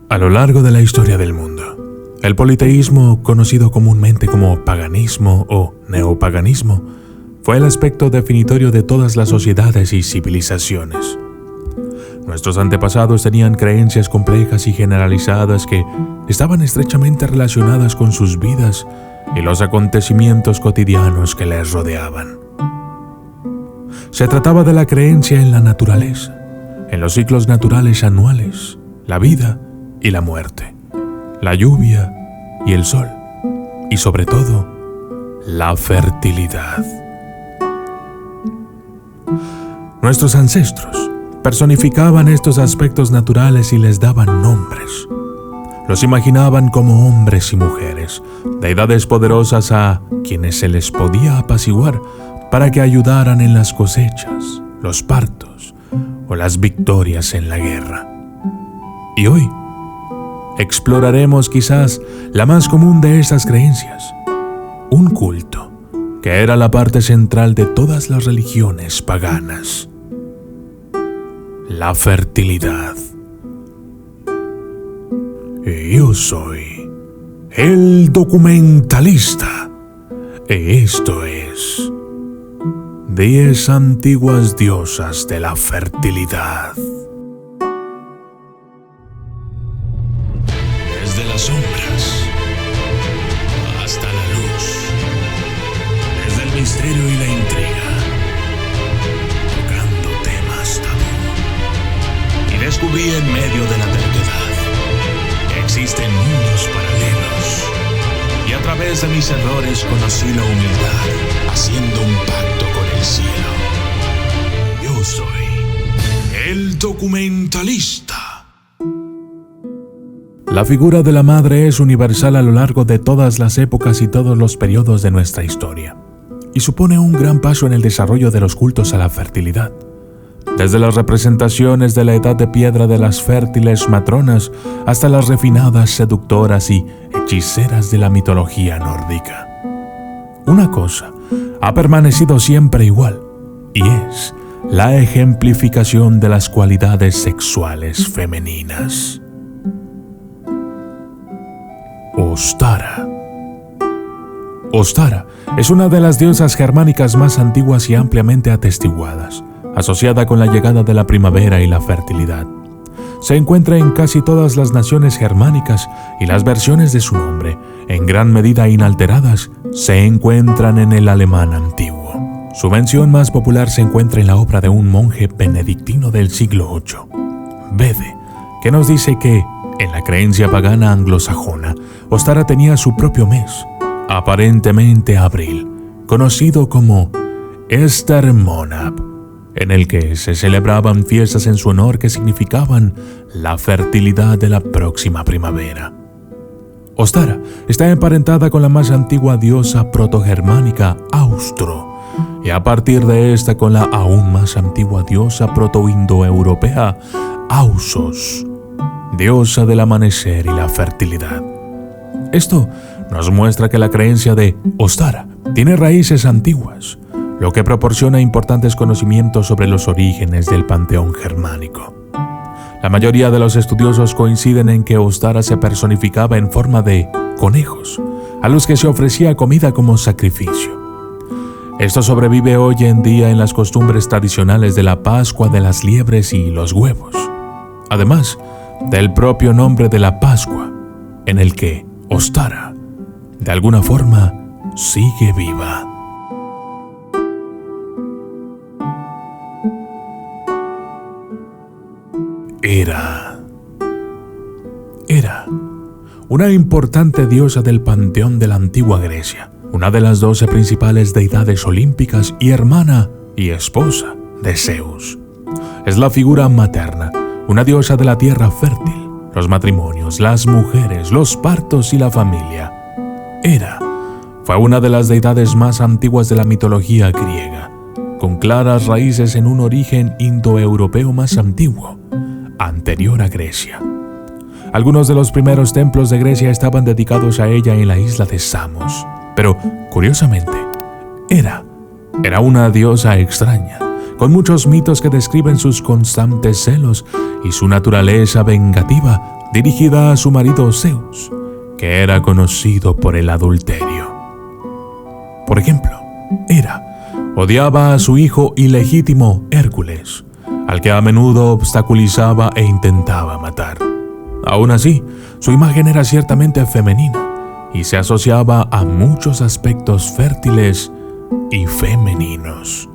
A lo largo de la historia del mundo, el politeísmo, conocido comúnmente como paganismo o neopaganismo, fue el aspecto definitorio de todas las sociedades y civilizaciones. Nuestros antepasados tenían creencias complejas y generalizadas que estaban estrechamente relacionadas con sus vidas y los acontecimientos cotidianos que les rodeaban. Se trataba de la creencia en la naturaleza, en los ciclos naturales anuales, la vida y la muerte, la lluvia y el sol, y sobre todo, la fertilidad. Nuestros ancestros personificaban estos aspectos naturales y les daban nombres. Los imaginaban como hombres y mujeres, deidades poderosas a quienes se les podía apaciguar para que ayudaran en las cosechas, los partos o las victorias en la guerra. Y hoy exploraremos quizás la más común de estas creencias, un culto que era la parte central de todas las religiones paganas: la fertilidad. Yo soy el documentalista y esto es 10 antiguas diosas de la fertilidad. Desde las sombras hasta la luz, desde el misterio y la intriga, tocando temas tabú. Y descubrí en medio de la terquedad que existen mundos paralelos. Y a través de mis errores conocí la humildad, haciendo un pacto con el cielo. Yo soy el documentalista. La figura de la madre es universal a lo largo de todas las épocas y todos los periodos de nuestra historia, y supone un gran paso en el desarrollo de los cultos a la fertilidad. Desde las representaciones de la edad de piedra de las fértiles matronas hasta las refinadas seductoras y hechiceras de la mitología nórdica. Una cosa ha permanecido siempre igual, y es la ejemplificación de las cualidades sexuales femeninas. Ostara. Ostara es una de las diosas germánicas más antiguas y ampliamente atestiguadas, asociada con la llegada de la primavera y la fertilidad. Se encuentra en casi todas las naciones germánicas y las versiones de su nombre, en gran medida inalteradas, se encuentran en el alemán antiguo. Su mención más popular se encuentra en la obra de un monje benedictino del siglo VIII, Bede, que nos dice que, en la creencia pagana anglosajona, Ostara tenía su propio mes, aparentemente abril, conocido como Ester Monab, en el que se celebraban fiestas en su honor que significaban la fertilidad de la próxima primavera. Ostara está emparentada con la más antigua diosa protogermánica Austro, y a partir de esta con la aún más antigua diosa protoindoeuropea Ausos, diosa del amanecer y la fertilidad. Esto nos muestra que la creencia de Ostara tiene raíces antiguas, lo que proporciona importantes conocimientos sobre los orígenes del panteón germánico. La mayoría de los estudiosos coinciden en que Ostara se personificaba en forma de conejos, a los que se ofrecía comida como sacrificio. Esto sobrevive hoy en día en las costumbres tradicionales de la Pascua de las liebres y los huevos, además del propio nombre de la Pascua, en el que Ostara, de alguna forma, sigue viva. Hera, una importante diosa del panteón de la antigua Grecia, una de las 12 principales deidades olímpicas y hermana y esposa de Zeus. Es la figura materna, una diosa de la tierra fértil, los matrimonios, las mujeres, los partos y la familia. Hera fue una de las deidades más antiguas de la mitología griega, con claras raíces en un origen indoeuropeo más antiguo, anterior a Grecia. Algunos de los primeros templos de Grecia estaban dedicados a ella en la isla de Samos, pero, curiosamente, Hera era una diosa extraña, con muchos mitos que describen sus constantes celos y su naturaleza vengativa dirigida a su marido Zeus, que era conocido por el adulterio. Por ejemplo, Hera odiaba a su hijo ilegítimo Hércules, al que a menudo obstaculizaba e intentaba matar. Aún así, su imagen era ciertamente femenina y se asociaba a muchos aspectos fértiles y femeninos.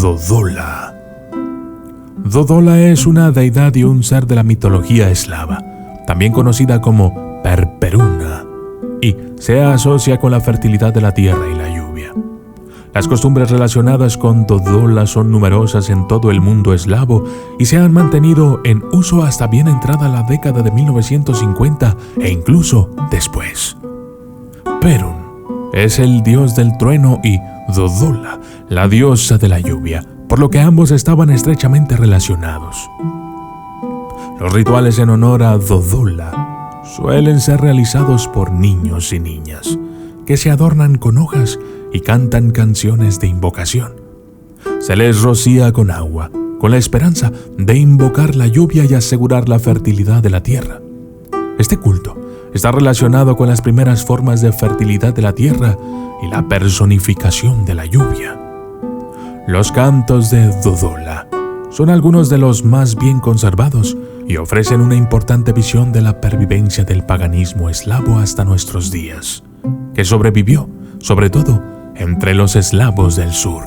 Dodola. Dodola es una deidad y un ser de la mitología eslava, también conocida como Perperuna, y se asocia con la fertilidad de la tierra y la lluvia. Las costumbres relacionadas con Dodola son numerosas en todo el mundo eslavo y se han mantenido en uso hasta bien entrada la década de 1950 e incluso después. Perun es el dios del trueno y Dodola, la diosa de la lluvia, por lo que ambos estaban estrechamente relacionados. Los rituales en honor a Dodola suelen ser realizados por niños y niñas, que se adornan con hojas y cantan canciones de invocación. Se les rocía con agua, con la esperanza de invocar la lluvia y asegurar la fertilidad de la tierra. Este culto está relacionado con las primeras formas de fertilidad de la tierra y la personificación de la lluvia. Los cantos de Dodola son algunos de los más bien conservados y ofrecen una importante visión de la pervivencia del paganismo eslavo hasta nuestros días, que sobrevivió, sobre todo, entre los eslavos del sur.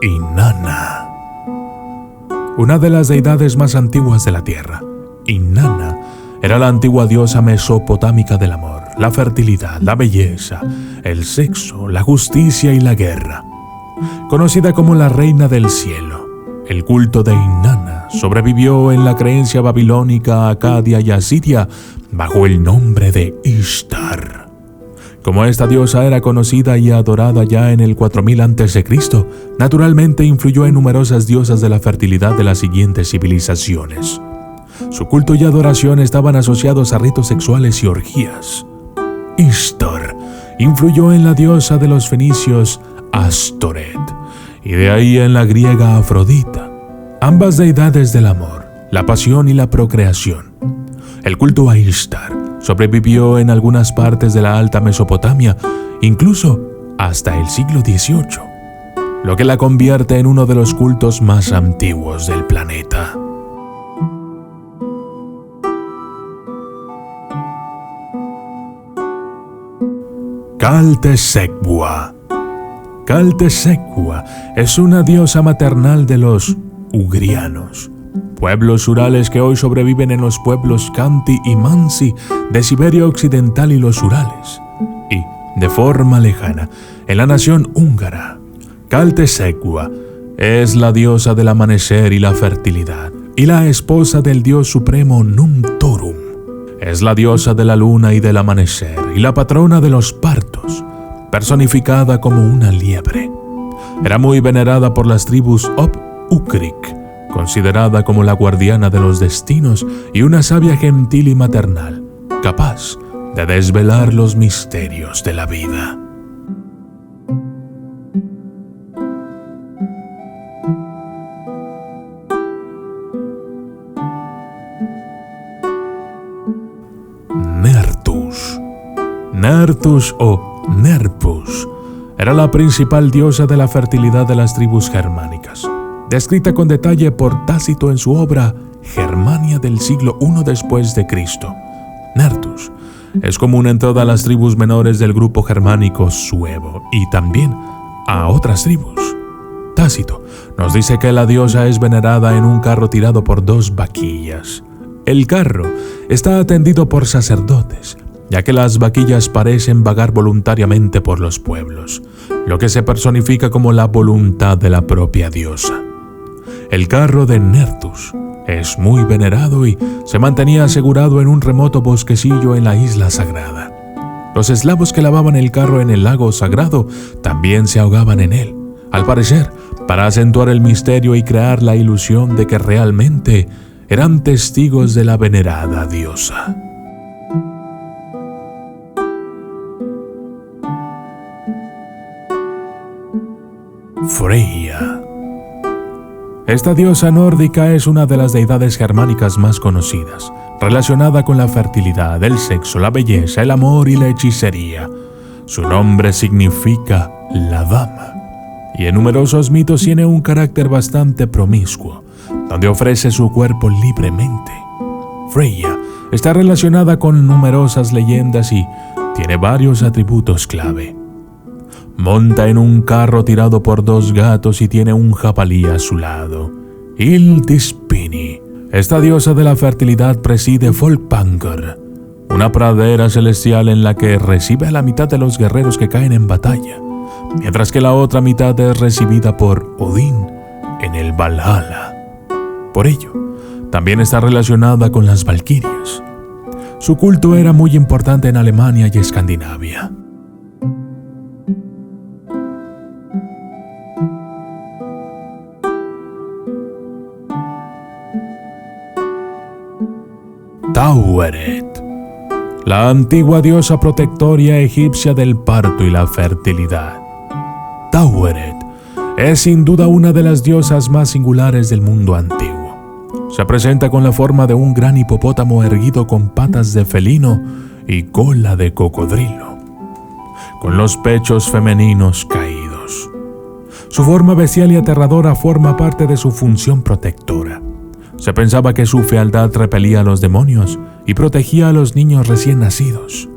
Inanna. Una de las deidades más antiguas de la tierra, Inanna era la antigua diosa mesopotámica del amor, la fertilidad, la belleza, el sexo, la justicia y la guerra. Conocida como la reina del cielo, el culto de Inanna sobrevivió en la creencia babilónica, acadia y asiria bajo el nombre de Ishtar. Como esta diosa era conocida y adorada ya en el 4000 a.C., naturalmente influyó en numerosas diosas de la fertilidad de las siguientes civilizaciones. Su culto y adoración estaban asociados a ritos sexuales y orgías. Ishtar influyó en la diosa de los fenicios Astoret, y de ahí en la griega Afrodita, ambas deidades del amor, la pasión y la procreación. El culto a Ishtar sobrevivió en algunas partes de la Alta Mesopotamia, incluso hasta el siglo XVIII, lo que la convierte en uno de los cultos más antiguos del planeta. Caltececua. Caltececua es una diosa maternal de los ugrianos, pueblos urales que hoy sobreviven en los pueblos Khanty y Mansi de Siberia Occidental y los Urales, y, de forma lejana, en la nación húngara. Caltececua es la diosa del amanecer y la fertilidad, y la esposa del dios supremo Numtorum. Es la diosa de la luna y del amanecer, y la patrona de los partos, personificada como una liebre. Era muy venerada por las tribus Op-Ukrik, considerada como la guardiana de los destinos y una sabia gentil y maternal, capaz de desvelar los misterios de la vida. Nertus. Nertus o Nerpus era la principal diosa de la fertilidad de las tribus germánicas, descrita con detalle por Tácito en su obra Germania del siglo I después de Cristo. Nertus es común en todas las tribus menores del grupo germánico suevo y también a otras tribus. Tácito nos dice que la diosa es venerada en un carro tirado por 2 vaquillas. El carro está atendido por sacerdotes, ya que las vaquillas parecen vagar voluntariamente por los pueblos, lo que se personifica como la voluntad de la propia diosa. El carro de Nertus es muy venerado y se mantenía asegurado en un remoto bosquecillo en la isla sagrada. Los eslavos que lavaban el carro en el lago sagrado también se ahogaban en él, al parecer para acentuar el misterio y crear la ilusión de que realmente eran testigos de la venerada diosa. Freya. Esta diosa nórdica es una de las deidades germánicas más conocidas, relacionada con la fertilidad, el sexo, la belleza, el amor y la hechicería. Su nombre significa la dama, y en numerosos mitos tiene un carácter bastante promiscuo, donde ofrece su cuerpo libremente. Freya está relacionada con numerosas leyendas y tiene varios atributos clave. Monta en un carro tirado por 2 gatos y tiene un jabalí a su lado. Hildispini. Esta diosa de la fertilidad preside Folkvanger, una pradera celestial en la que recibe a la mitad de los guerreros que caen en batalla, mientras que la otra mitad es recibida por Odín en el Valhalla. Por ello, también está relacionada con las valquirias. Su culto era muy importante en Alemania y Escandinavia. Taueret, la antigua diosa protectora egipcia del parto y la fertilidad. Taueret es sin duda una de las diosas más singulares del mundo antiguo. Se presenta con la forma de un gran hipopótamo erguido con patas de felino y cola de cocodrilo, con los pechos femeninos caídos. Su forma bestial y aterradora forma parte de su función protectora. Se pensaba que su fealdad repelía a los demonios y protegía a los niños recién nacidos.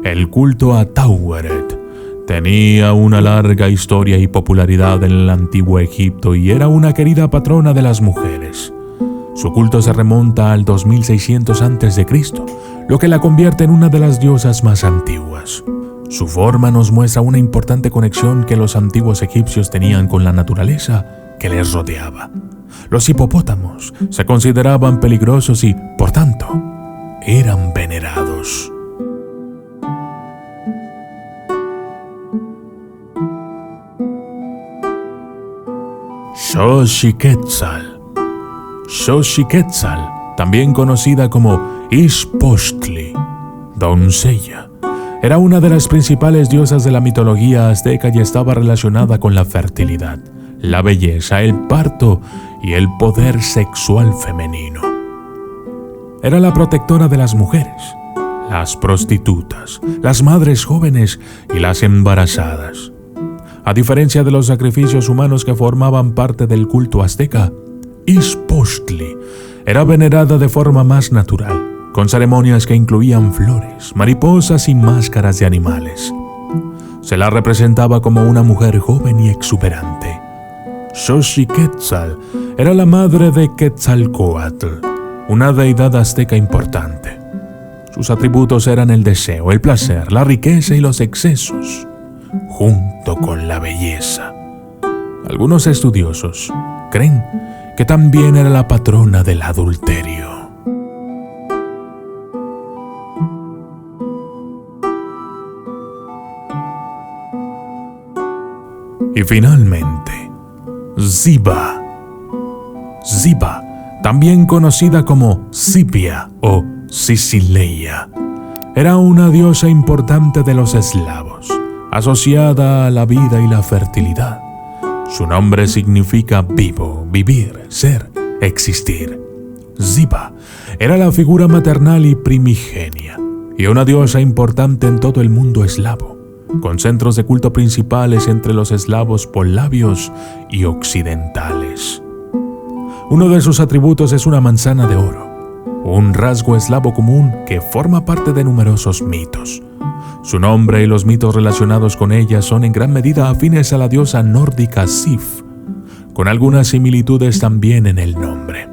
El culto a Taueret tenía una larga historia y popularidad en el antiguo Egipto y era una querida patrona de las mujeres. Su culto se remonta al 2600 a.C., lo que la convierte en una de las diosas más antiguas. Su forma nos muestra una importante conexión que los antiguos egipcios tenían con la naturaleza que les rodeaba. Los hipopótamos se consideraban peligrosos y, por tanto, eran venerados. Xochiquetzal. Xochiquetzal, también conocida como Ixpochtli, doncella, era una de las principales diosas de la mitología azteca y estaba relacionada con la fertilidad, la belleza, el parto y el poder sexual femenino. Era la protectora de las mujeres, las prostitutas, las madres jóvenes y las embarazadas. A diferencia de los sacrificios humanos que formaban parte del culto azteca, Ixpochtli era venerada de forma más natural, con ceremonias que incluían flores, mariposas y máscaras de animales. Se la representaba como una mujer joven y exuberante. Xochiquetzal era la madre de Quetzalcóatl, una deidad azteca importante. Sus atributos eran el deseo, el placer, la riqueza y los excesos, junto con la belleza. Algunos estudiosos creen que también era la patrona del adulterio. Y finalmente, Xiba. Xiba, también conocida como Sibia o Sicileia, era una diosa importante de los eslavos, asociada a la vida y la fertilidad. Su nombre significa vivo, vivir, ser, existir. Xiba era la figura maternal y primigenia, y una diosa importante en todo el mundo eslavo, con centros de culto principales entre los eslavos polabios y occidentales. Uno de sus atributos es una manzana de oro, un rasgo eslavo común que forma parte de numerosos mitos. Su nombre y los mitos relacionados con ella son en gran medida afines a la diosa nórdica Sif, con algunas similitudes también en el nombre.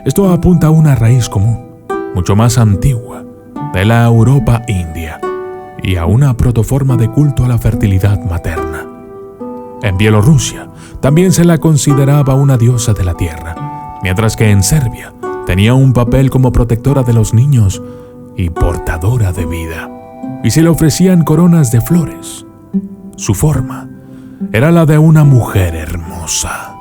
Esto apunta a una raíz común, mucho más antigua, de la Europa india, y a una protoforma de culto a la fertilidad materna. En Bielorrusia también se la consideraba una diosa de la tierra, mientras que en Serbia tenía un papel como protectora de los niños y portadora de vida, y se le ofrecían coronas de flores. Su forma era la de una mujer hermosa.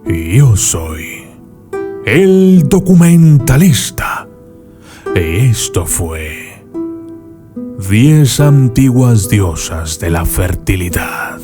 Y yo soy el documentalista. Y esto fue 10 antiguas diosas de la fertilidad.